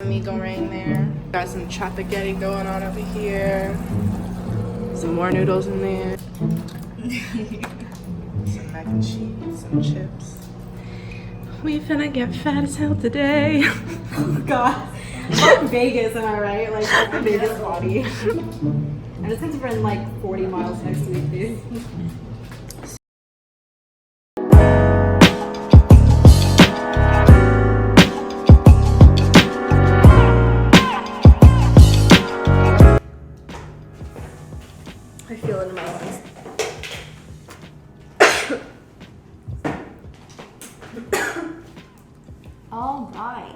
meat goreng there. Got some spaghetti going on over here. Some more noodles in there. Some mac and cheese, some chips. We finna get fat as hell today. Oh god. Fuck Vegas, am I right? Like, fuck the Vegas body. I just think to run like 40 miles next week, dude. I feel it in my lungs. All right.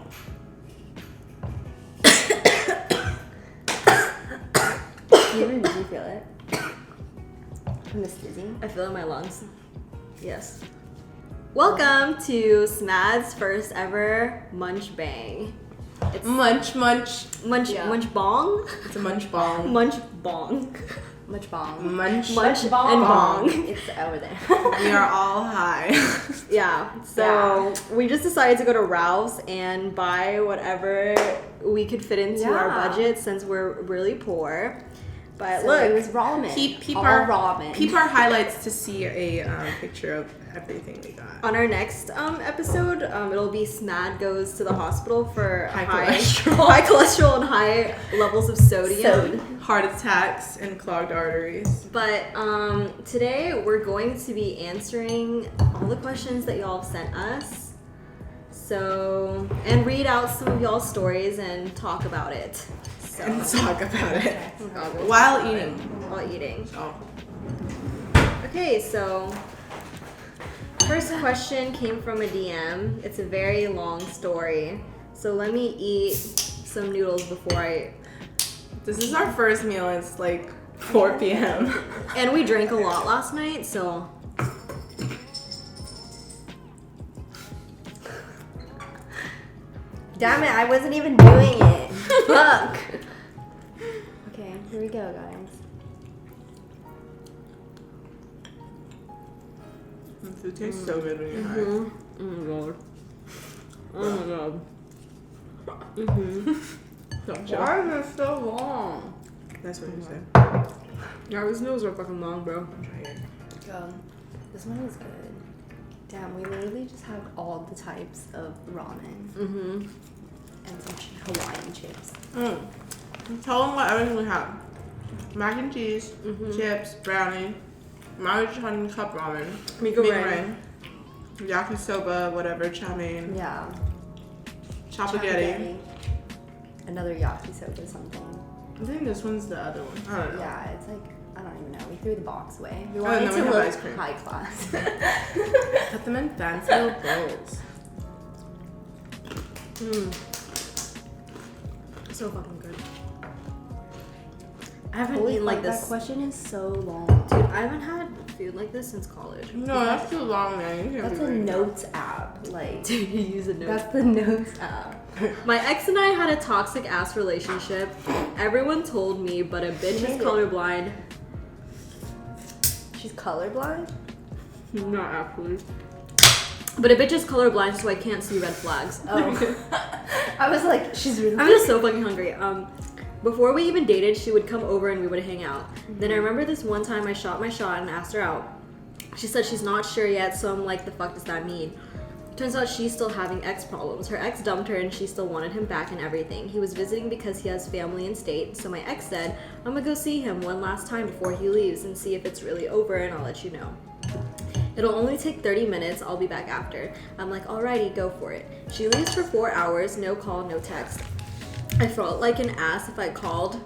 Did you feel it? From this dizzy? I feel it in my lungs. Yes. Welcome to Smad's first ever Munchbang. It's Munch. yeah. Munchbang? It's a munchbang. Munchbang. Munch Munch and bong. It's over there. We are all high. Yeah. So we just decided to go to Ralph's and buy whatever we could fit into our budget since we're really poor. But So look, it was ramen. Peep All our ramen. Peep our highlights to see a picture of everything we got. on our next episode, it'll be Smad goes to the hospital for High high cholesterol. cholesterol and high levels of sodium. Heart attacks and clogged arteries. But today we're going to be answering all the questions that y'all have sent us. So, and read out some of y'all's stories and talk about it. So, And talk about it while eating. while eating. Oh. Okay, so first question came from a DM. It's a very long story. So let me eat some noodles before I... This is our first meal. It's like 4 p.m. And we drank a lot last night, so... Damn it, I wasn't even doing it. Fuck. Okay, here we go, guys. It tastes so good when you're high. Oh my god. Oh my god. Don't joke. Why is it so long? That's what you said. Yeah, these noodles are fucking long, bro. Try it. Go. This one is good. Damn, we literally just have all the types of ramen Mm-hmm. and some Hawaiian chips. Tell them what everything we have. Mac and cheese, Mm-hmm. chips, brownie, Maruchan cup ramen, Migo goreng, yakisoba, whatever, chow mein, Yeah. spaghetti. Another yakisoba something. I think this one's the other one. I don't know. Yeah, it's like, I don't even know. We threw the box away. We Oh, wanted and then to we have look ice cream. high class. Put them in fancy little bowls. So fucking good. I haven't Holy eaten like fuck, this. That question is so long. Dude, I haven't had food like this since college. No, that's too long, man. You can't That's be a right. notes app. Like, Dude, you use a note. that's the notes app. My ex and I had a toxic ass relationship. Everyone told me, but a bitch Made is it. colorblind. She's colorblind? Not actually. But a bitch is colorblind, so I can't see red flags. Oh. I was like, she's really. I'm just so fucking hungry. Before we even dated, she would come over and we would hang out. Then I remember this one time I shot my shot and asked her out. She said she's not sure yet, so I'm like, the fuck does that mean? Turns out she's still having ex problems. Her ex dumped her and she still wanted him back and everything. He was visiting because he has family in state, so my ex said, I'm gonna go see him one last time before he leaves and see if it's really over and I'll let you know. It'll only take 30 minutes, I'll be back after. I'm like, alrighty, go for it. She leaves for 4 hours, no call, no text. I felt like an ass if I called.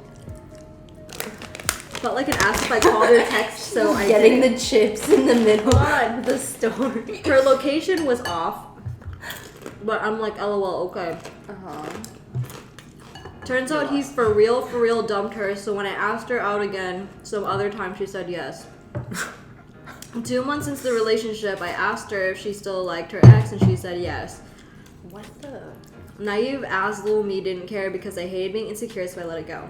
Or text, so I getting didn't. the chips in the middle of the story. Her location was off, but I'm like, lol, okay. Turns out he's for real dumped her, so when I asked her out again some other time, she said yes. 2 months into the relationship, I asked her if she still liked her ex, and she said yes. What the? Naive ass little me didn't care because I hated being insecure, so I let it go.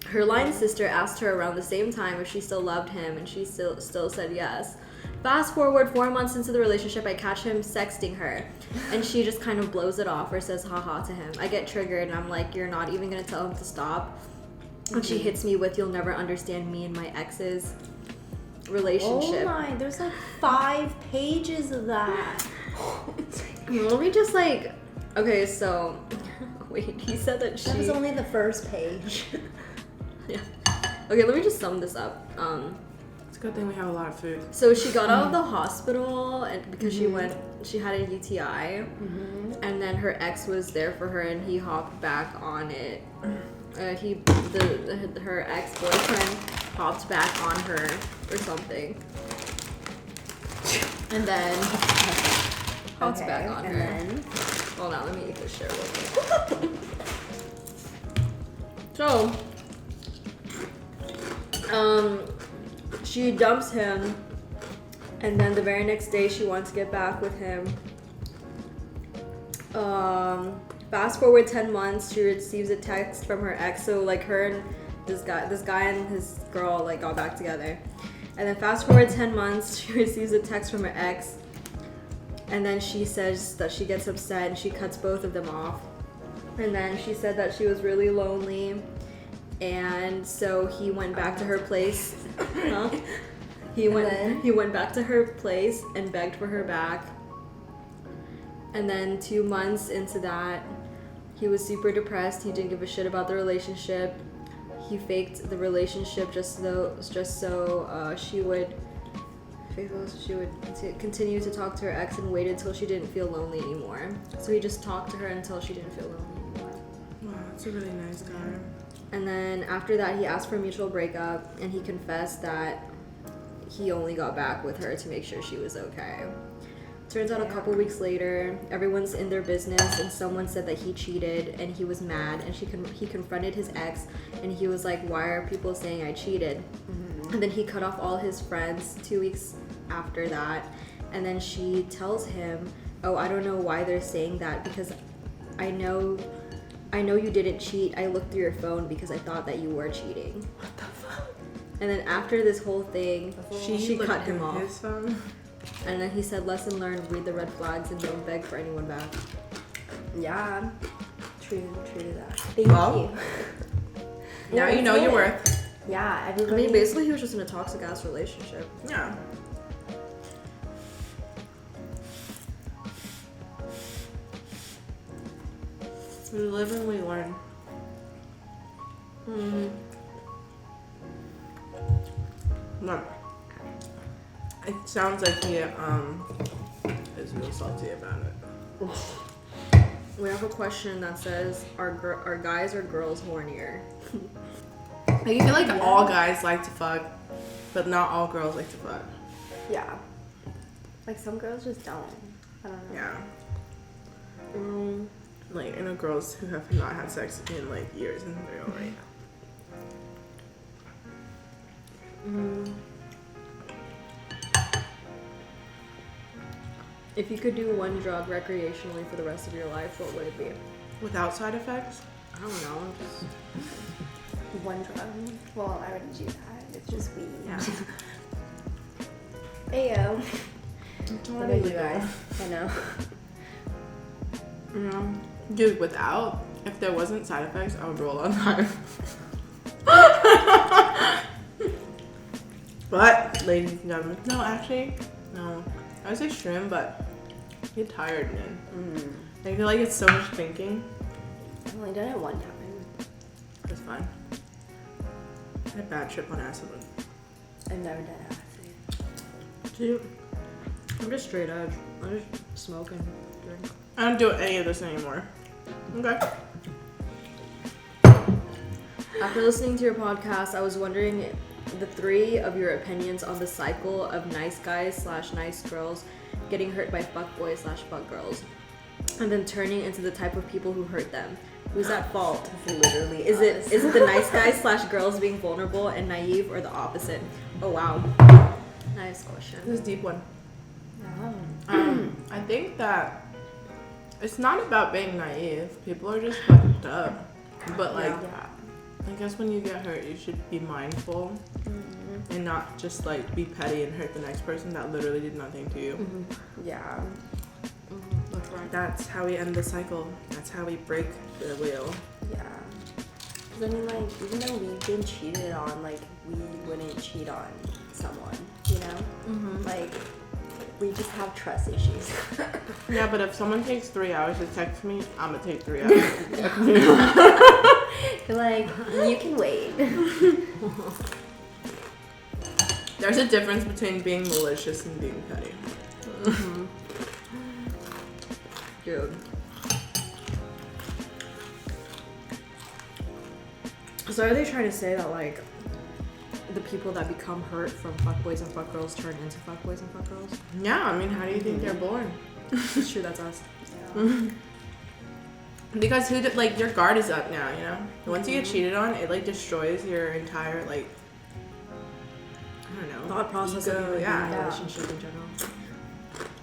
Her line sister asked her around the same time if she still loved him, and she still said yes. Fast forward 4 months into the relationship, I catch him sexting her, and she just kind of blows it off or says haha to him. I get triggered, and I'm like, you're not even gonna tell him to stop. And she hits me with, you'll never understand me and my ex's relationship. Oh my, there's like 5 pages of that. Let me just like, okay, so, wait, he said that That was only the first page. Yeah. Okay, let me just sum this up. It's a good thing we have a lot of food. So she got out of the hospital and because she had a UTI, and then her ex was there for her, and he hopped back on it. Her ex-boyfriend hopped back on her or something, and then hopped back on her. Then? Hold on, let me eat this shit real quick. So, she dumps him, and then the very next day she wants to get back with him. Fast forward 10 months, she receives a text from her ex. So like her and this guy and his girl like got back together. And then fast forward 10 months, she receives a text from her ex, and then she says that she gets upset and she cuts both of them off. And then she said that she was really lonely, and so he went back to her place. He went back to her place and begged for her back. And then 2 months into that, he was super depressed. He didn't give a shit about the relationship. He faked the relationship just so she would continue to talk to her ex, and waited till she didn't feel lonely anymore. So he just talked to her until she didn't feel lonely anymore. Wow, that's a really nice guy. And then after that, he asked for a mutual breakup, and he confessed that he only got back with her to make sure she was okay. Turns out a couple weeks later, everyone's in their business, and someone said that he cheated, and he was mad, and he confronted his ex, and he was like, why are people saying I cheated? And then he cut off all his friends 2 weeks after that, and then she tells him, oh, I don't know why they're saying that, because I know you didn't cheat. I looked through your phone because I thought that you were cheating. What the fuck? And then after this whole thing, she cut him off. His phone? And then he said, lesson learned, read the red flags and don't beg for anyone back. Yeah. True to that. Thank Well, you. Now you know your worth. Yeah, I everybody. mean, basically he was just in a toxic ass relationship. Yeah. We live and we learn. Look, it sounds like he is real salty about it. We have a question that says, are guys or girls hornier? Like, I feel like all guys like to fuck, but not all girls like to fuck. Yeah. Like some girls just don't. I don't know. Yeah. Like, I know girls who have not had sex in like years and they're alright. If you could do one drug recreationally for the rest of your life, what would it be? Without side effects? I don't know. Just One drug. Well, I already do that. It's just weed. Yeah. Ayo. What about you guys? I know. Yeah. Dude, without, if there wasn't side effects, I would roll on time. But, ladies and gentlemen, no, actually, no. I would say shrimp, but I get tired, man. I feel like it's so much thinking. I've only done it one time. It's fine. I had a bad trip on acid. I've never done acid. Dude, I'm just straight edge. I'm just smoking. Drink. I don't do any of this anymore. Okay. After listening to your podcast, I was wondering the 3 of your opinions on the cycle of nice guys / nice girls getting hurt by fuckboys / fuckgirls, and then turning into the type of people who hurt them. Who's at fault? Literally. Is it the nice guys / girls being vulnerable and naive, or the opposite? Oh wow. Nice question. This is a deep one. Oh. I think that it's not about being naive. People are just fucked up. But like, I guess when you get hurt, you should be mindful and not just like be petty and hurt the next person that literally did nothing to you. Yeah. That's right. That's how we end the cycle. That's how we break the wheel. Yeah. 'Cause I mean, like, even though we've been cheated on, like, we wouldn't cheat on someone, you know? Like, we just have trust issues. Yeah, but if someone takes 3 hours to text me, I'm gonna take 3 hours to text me. You're like, you can wait. There's a difference between being malicious and being petty. Dude. So are they trying to say that like the people that become hurt from fuckboys and fuckgirls turn into fuckboys and fuckgirls? Yeah, I mean, how do you think they're born? It's true, that's us. Because like your guard is up now, you know? Once you get cheated on, it like destroys your entire like, I don't know, Thought process ego, of even yeah. being in a relationship in general.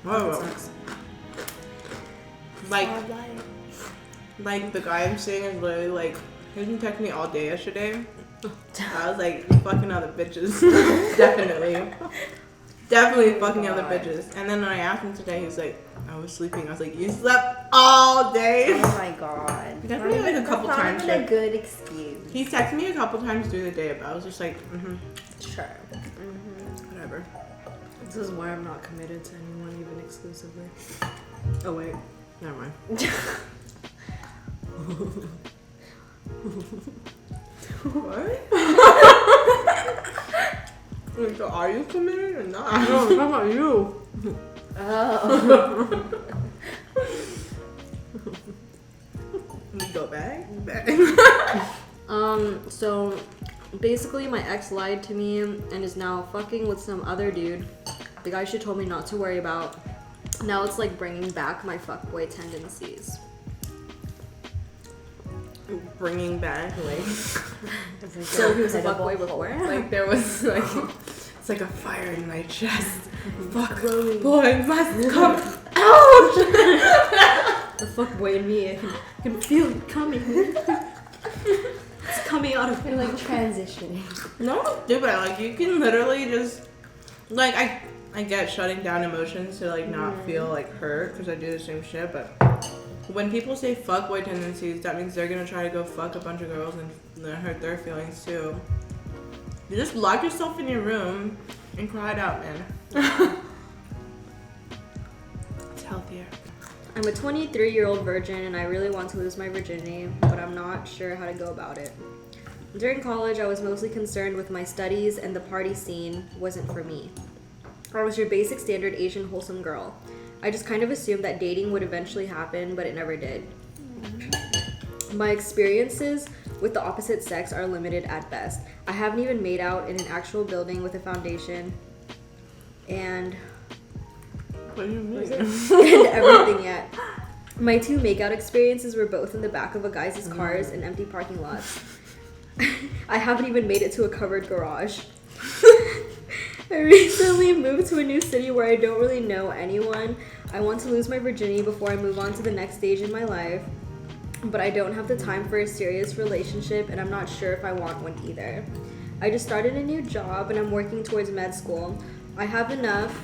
Whoa. That sucks. Like the guy I'm seeing is literally like, he didn't text me all day yesterday. I was like, you fucking other bitches. Definitely fucking other bitches. And then when I asked him today, he was like, I was sleeping. I was like, you slept all day? Oh my god. He texted me like a couple times. That's not even a good excuse. He texted me a couple times through the day, but I was just like, Sure. whatever. This is why I'm not committed to anyone even exclusively. Oh wait. Never mind. What? Wait, so are you committed or not? No, I'm talking about you. Oh. Go back. So basically my ex lied to me and is now fucking with some other dude. The guy she told me not to worry about. Now it's like bringing back my fuckboy tendencies. Bringing back like So he was a fuckboy before? like there was like it's like a fire in my chest. Fuck boy must come out. The fuckboy in me, I can feel it coming. It's coming out of me. You're like transitioning. No, dude, but like you can literally just like I get shutting down emotions to like not feel like hurt because I do the same shit, but when people say fuckboy tendencies, that means they're gonna try to go fuck a bunch of girls and hurt their feelings too. You just lock yourself in your room and cry it out, man. It's healthier. I'm a 23-year-old virgin and I really want to lose my virginity, but I'm not sure how to go about it. During college, I was mostly concerned with my studies and the party scene wasn't for me. I was your basic standard Asian wholesome girl. I just kind of assumed that dating would eventually happen, but it never did. My experiences with the opposite sex are limited at best. I haven't even made out in an actual building with a foundation and What do you mean? and everything yet. My 2 makeout experiences were both in the back of a guy's cars in empty parking lots. I haven't even made it to a covered garage. I recently moved to a new city where I don't really know anyone. I want to lose my virginity before I move on to the next stage in my life, but I don't have the time for a serious relationship and I'm not sure if I want one either. I just started a new job and I'm working towards med school. I have enough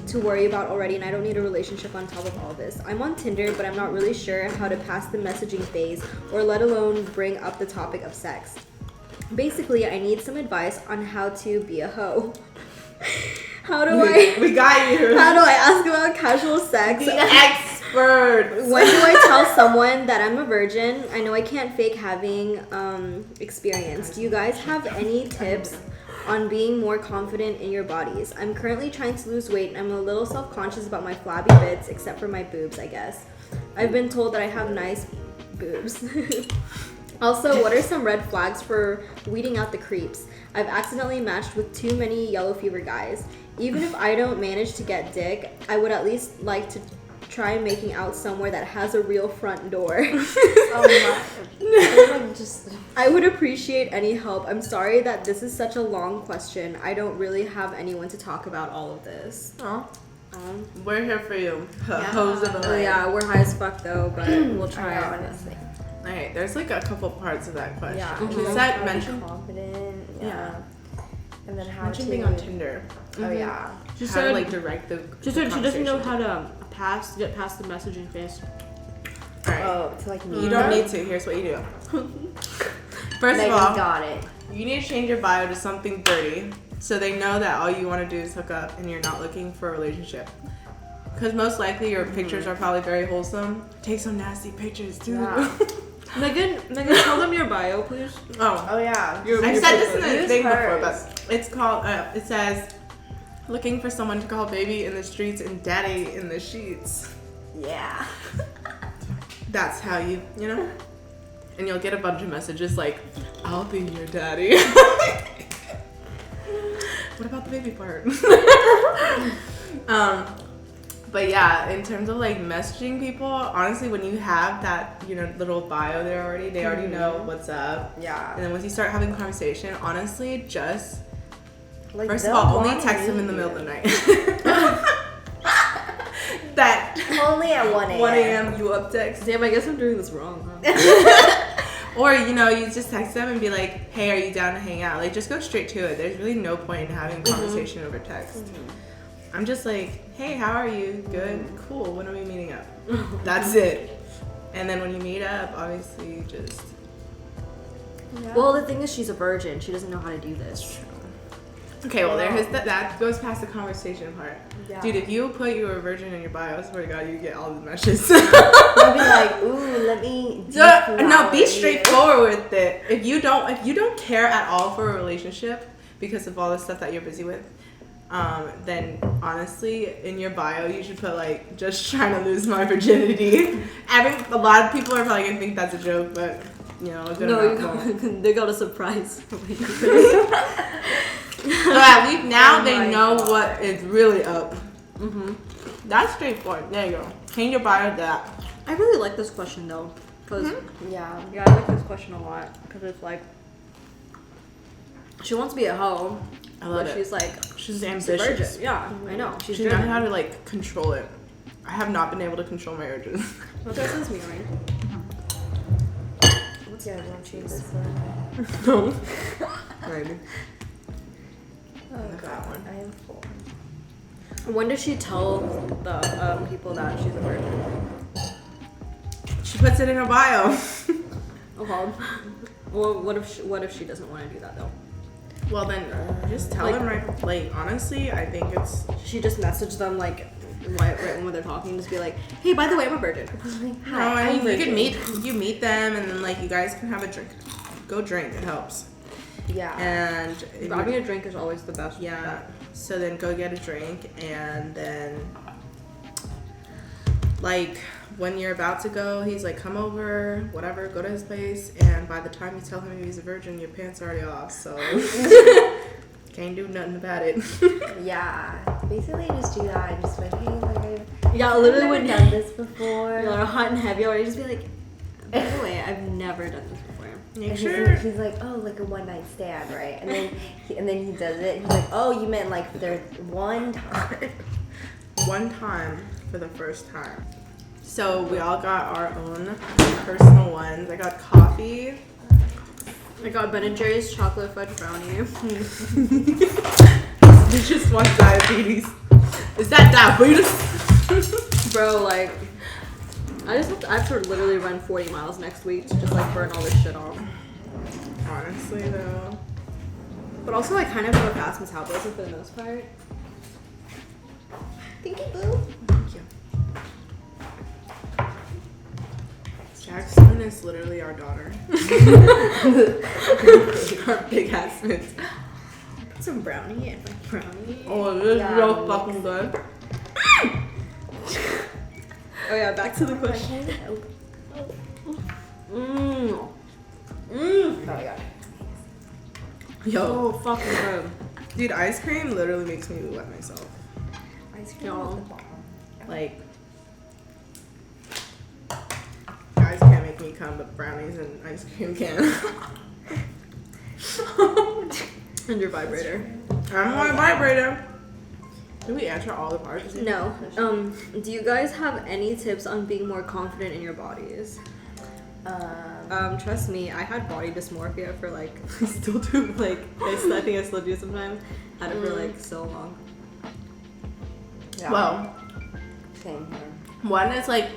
to worry about already and I don't need a relationship on top of all this. I'm on Tinder, but I'm not really sure how to pass the messaging phase or let alone bring up the topic of sex. Basically, I need some advice on how to be a hoe. We got you. How do I ask about casual sex? The experts. When do I tell someone that I'm a virgin? I know I can't fake having experience. Do you guys have any tips on being more confident in your bodies? I'm currently trying to lose weight and I'm a little self-conscious about my flabby bits, except for my boobs, I guess. I've been told that I have nice boobs. Also, what are some red flags for weeding out the creeps? I've accidentally matched with too many yellow fever guys. Even if I don't manage to get dick, I would at least like to try making out somewhere that has a real front door. I would appreciate any help. I'm sorry that this is such a long question. I don't really have anyone to talk about all of this. We're here for you. Yeah. Hoes of the Oh night. yeah, we're high as fuck though, but we'll try I know, it. honestly. Alright, there's like a couple parts of that question. Yeah. She said mention confident. Yeah. And then how Munchbang on Tinder. Oh yeah. She How said to like direct the. she said she doesn't know conversation. how to get past the messaging phase. All right. Oh, to like You don't need to. Here's what you do. First Megan of all, got it. you need to change your bio to something dirty, so they know that all you want to do is hook up and you're not looking for a relationship. Because most likely your pictures are probably very wholesome. Take some nasty pictures too. Yeah. Megan, tell them your bio, please. Oh. Oh yeah. I said this in the Use thing before, hers. but it's called, it says, looking for someone to call baby in the streets and daddy in the sheets. Yeah. That's how you know? And you'll get a bunch of messages like, I'll be your daddy. What about the baby part? But yeah, in terms of like messaging people, honestly, when you have that, little bio there already, they already know what's up. Yeah. And then once you start having a conversation, honestly, just Like, first of they'll all, only wanna text them in the meet middle of you. the night. That Only at 1 a.m. 1 a.m. you up text. Damn, I guess I'm doing this wrong, huh? Or, you just text them and be like, hey, are you down to hang out? Like, just go straight to it. There's really no point in having a conversation over text. I'm just like, hey, how are you? Good? Cool. When are we meeting up? That's it. And then when you meet up, obviously, just... Yeah. Well, the thing is, she's a virgin. She doesn't know how to do this. Okay, well, that goes past the conversation part. Yeah. Dude, if you put you were a virgin in your bio, I swear to God, you get all the messages. They'll be like, ooh, let me. No, be deflower straightforward with it. If you don't care at all for a relationship because of all the stuff that you're busy with, then honestly, in your bio, you should put like, just trying to lose my virginity. A lot of people are probably gonna think that's a joke, but a good amount won't. They got a surprise. So at least now Oh they my know God. what is really up. That's straightforward. There you go. Change your bio to that. I really like this question though, because Yeah. yeah, I like this question a lot because it's like she wants to be a hoe, I love but it. she's like She's she's a ambitious. virgin. Yeah, I know. She's She knows driven. how to like control it. I have not been able to control my urges. What this is me, right? Yeah, don't change this one. No. Maybe. Oh Look at that god, one. I am full. When does she tell the people that she's a virgin? She puts it in her bio. Okay. Well, what if she doesn't want to do that though? Well then, just tell Like- them right. Like honestly, I think it's. She just messaged them like right when they're talking, just be like, "Hey, by the way, I'm a virgin." No, I mean you meet them and then like you guys can have a drink. Go drink. It helps. Yeah. And if Grabbing you- a drink is always the best. yeah. So then go get a drink and then like when you're about to go, he's like, come over, whatever, go to his place, and by the time you tell him he's a virgin, your pants are already off, so can't do nothing about it. Yeah. Basically, just do that and just be like, hey, like Yeah, I've literally never when done this before. you're hot and heavy already, just be like, by the way, I've never done this before. Make And sure. he's like, oh, like a one night stand, right? And then he does it. And he's like, oh, you meant like there's one time. One time for the first time. So we all got our own personal ones. I got coffee. I got Ben and Jerry's chocolate fudge brownie. This just wants diabetes. Is that diabetes? Bro, like, I have to literally run 40 miles next week to just like burn all this shit off. Honestly though. But also, I kind of have a fast metabolism for the most part. Thank you, boo. Thank you. Jacqueline is literally our daughter. Our big ass mitts. Put some brownie in my brownie. Oh, this is Yeah. real fucking good. Oh yeah, back to the question. Mmm. Mmm. Oh my god. Yo, So fucking good. dude, ice cream literally makes me wet myself. Ice cream No. is the bomb. Like, guys can't make me come, but brownies and ice cream can. And your vibrator. I'm on a vibrator. Did we answer all the parts? No. Do you guys have any tips on being more confident in your bodies? trust me, I had body dysmorphia for like, I still do, like, I think I still do sometimes. Had it for like so long. Yeah. Well, Same here. one is like,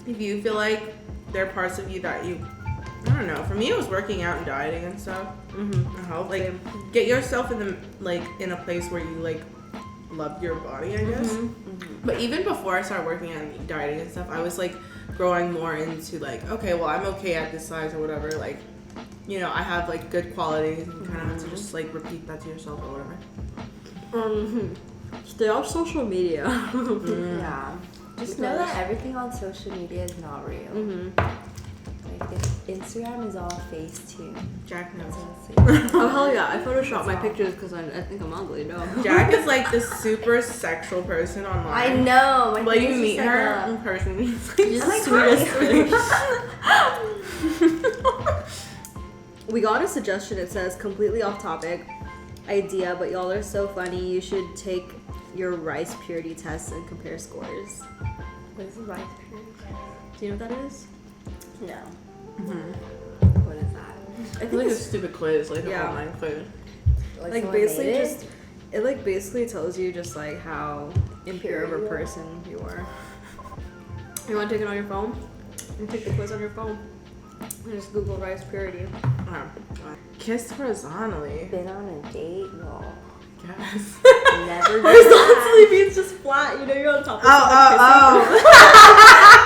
if you feel like there are parts of you that you, I don't know. For me, it was working out and dieting and stuff. Mm-hmm. Health. Like, get yourself in the in a place where you like love your body, I guess. But even before I started working out and dieting and stuff, I was like growing more into like, okay, well, I'm okay at this size or whatever. Like, you know, I have like good qualities, and you kind of have to just like repeat that to yourself or whatever. Stay off social media. Yeah. Just know that everything on social media is not real. Like, Instagram is all Facetune. Jack knows. Oh hell yeah! I photoshopped my pictures because I think I'm ugly. No. Jack is like this super sexual person online. I know. My Like, face you is meet just her like in person. She's the sweetest thing. We got a suggestion. It says completely off topic idea, but y'all are so funny. You should take your rice purity test and compare scores. What is a rice purity? Do you know what that is? No. Mm-hmm. What is that? I feel like a stupid quiz, like an Yeah. online quiz. Like someone basically made it? just it like basically tells you just like how impure of Pure a you are. person you are. You want to take it on your phone? You take the quiz on your phone. And just Google rice purity. Kiss horizontally. Been on a date? No. Yes. Never did Horizontally that. means just flat. You know, you're on top of Oh.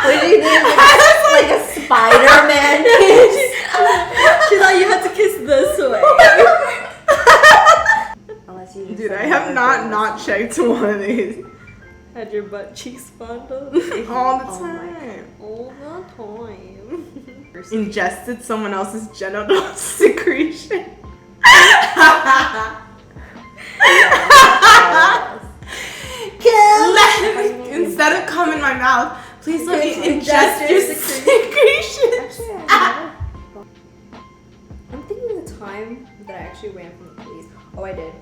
What do you mean? Like a Spider-Man kiss? She thought you had to kiss this way. Unless you just Dude, like I have never not did checked one of these Had your butt cheeks fondled all the Oh my time. all the time. Ingested someone else's genital secretion. Instead of cum in my mouth, please let me ingest your secretions. Actually, I I'm thinking the time that I actually ran from the police. Oh, I did.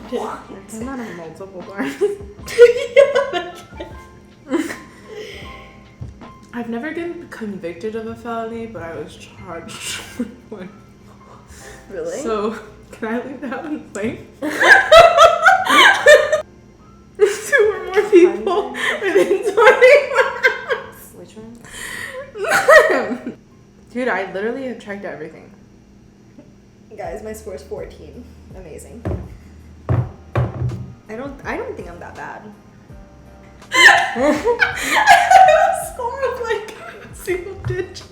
I've done that multiple times. I've never been convicted of a felony, but I was charged with one. really? So, can I leave that one blank? Two or more people within 20 miles. Which one? Dude, I literally have checked everything. Guys, my score is 14. Amazing. I don't think I'm that bad. I score of like single digits.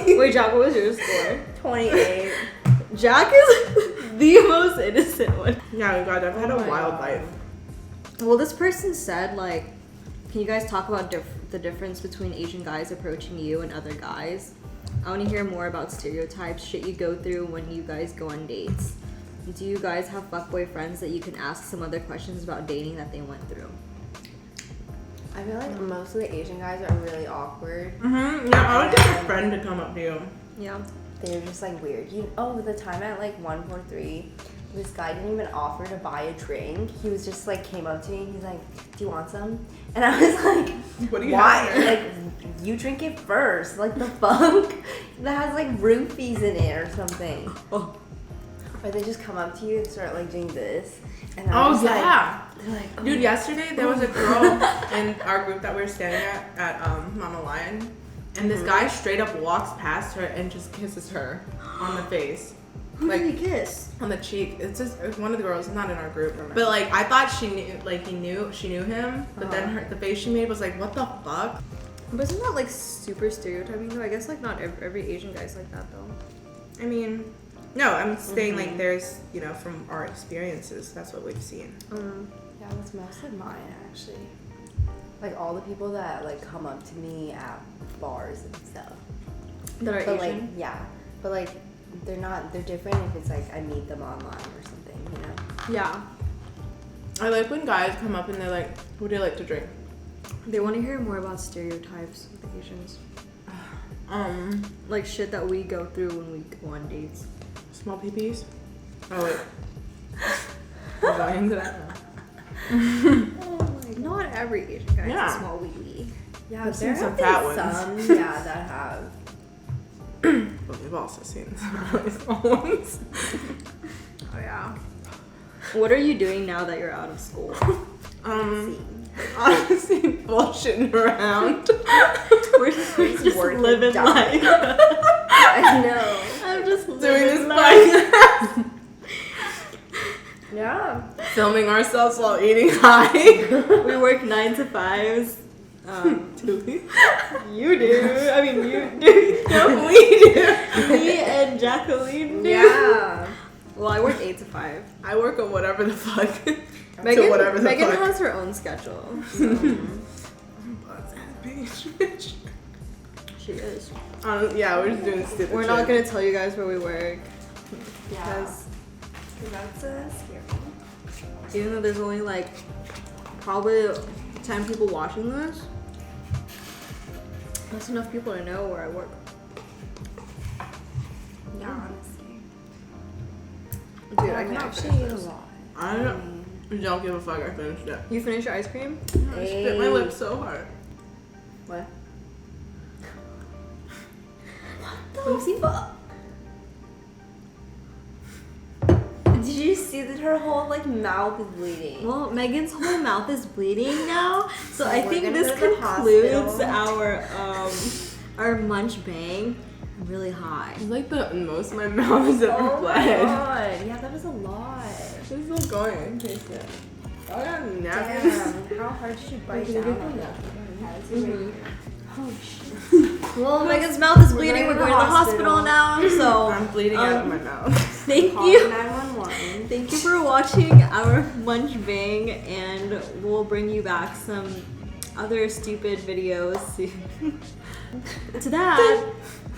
Wait, Jack, what was your score? 28. Jack is the most innocent one. Yeah, God, I've had a wild life. Well, this person said, like, can you guys talk about the difference between Asian guys approaching you and other guys? I want to hear more about stereotypes, shit you go through when you guys go on dates. Do you guys have fuckboy friends that you can ask some other questions about dating that they went through? I feel like most of the Asian guys are really awkward. Mm-hmm. Yeah, I would get a friend to come up to you. Yeah. They're just like weird. The time at like 143, this guy didn't even offer to buy a drink. He was just like came up to me and he's like, "Do you want some?" And I was like, What do you "Why? have there? Like, you drink it first. Like the fuck? That has like roofies in it or something." Oh. Or they just come up to you and start like doing this. And I'm Oh, just yeah. like, they're like, "Oh." Dude, yesterday there was a girl in our group that we were standing at Mama Lion, and this guy straight up walks past her and just kisses her on the face. Who Like, did he kiss? on the cheek. It's one of the girls, not in our group. But like, I thought she knew him, but then the face she made was like, what the fuck? But isn't that like super stereotyping though? I guess like not every Asian guy's like that though. I mean, no, I'm saying like there's, from our experiences, that's what we've seen. Yeah, that's most of mine actually. Like all the people that like come up to me at bars and stuff. That are But Asian? like, yeah. But like, they're different if it's like I meet them online or something, Yeah. I like when guys come up and they're like, what do you like to drink? They want to hear more about stereotypes with Asians. Like shit that we go through when we go on dates. Small peepees? Oh, wait. We're going into that now. Not every Asian guy Yeah. has a small wee wee. Yeah, I've there seen some have fat been ones. some, yeah, that have. But we've also seen some really small ones. Oh yeah. What are you doing now that you're out of school? Honestly, bullshitting around. We're just working living dumb. life. I know. I'm just Doing living this life. podcast. Yeah. Filming ourselves while eating high. We work 9 to 5s. Do we? You do. I mean, you do. No, we do. Me and Jacqueline do. Yeah. Well, I work 8 to 5. I work on whatever the fuck. Megan, whatever the Megan fuck. has her own schedule. So Bitch. she is. Yeah, we're just doing stupid We're shit. not gonna tell you guys where we work Yeah. because That's scary. even though there's only like probably 10 people watching this, that's enough people to know where I work. Yeah, honestly. Dude, I I can can actually actually eat a lot. I don't give a fuck. I finished it. You finished your ice cream? I spit my lips so hard. What? Let me see. Did you see that her whole like mouth is bleeding? Well, Megan's whole mouth is bleeding now, so I We're think gonna this go to the concludes hospital. our Munchbang. I'm really high. It's like the most my mouth has ever Oh my bled. god. Yeah, that was a lot. It's still going. Taste it. Oh, I got napkins. Damn. How hard did you bite Can you down get on them? that? Oh shit. Well, Megan's mouth is bleeding. We're going to the hospital now, so I'm bleeding out of my mouth. thank Call you. 911. Thank you for watching our Munchbang, and we'll bring you back some other stupid videos soon. To that,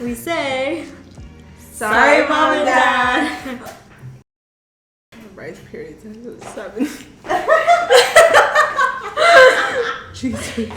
we say, sorry, Mom and Dad. Rice period since I was 7. Jesus.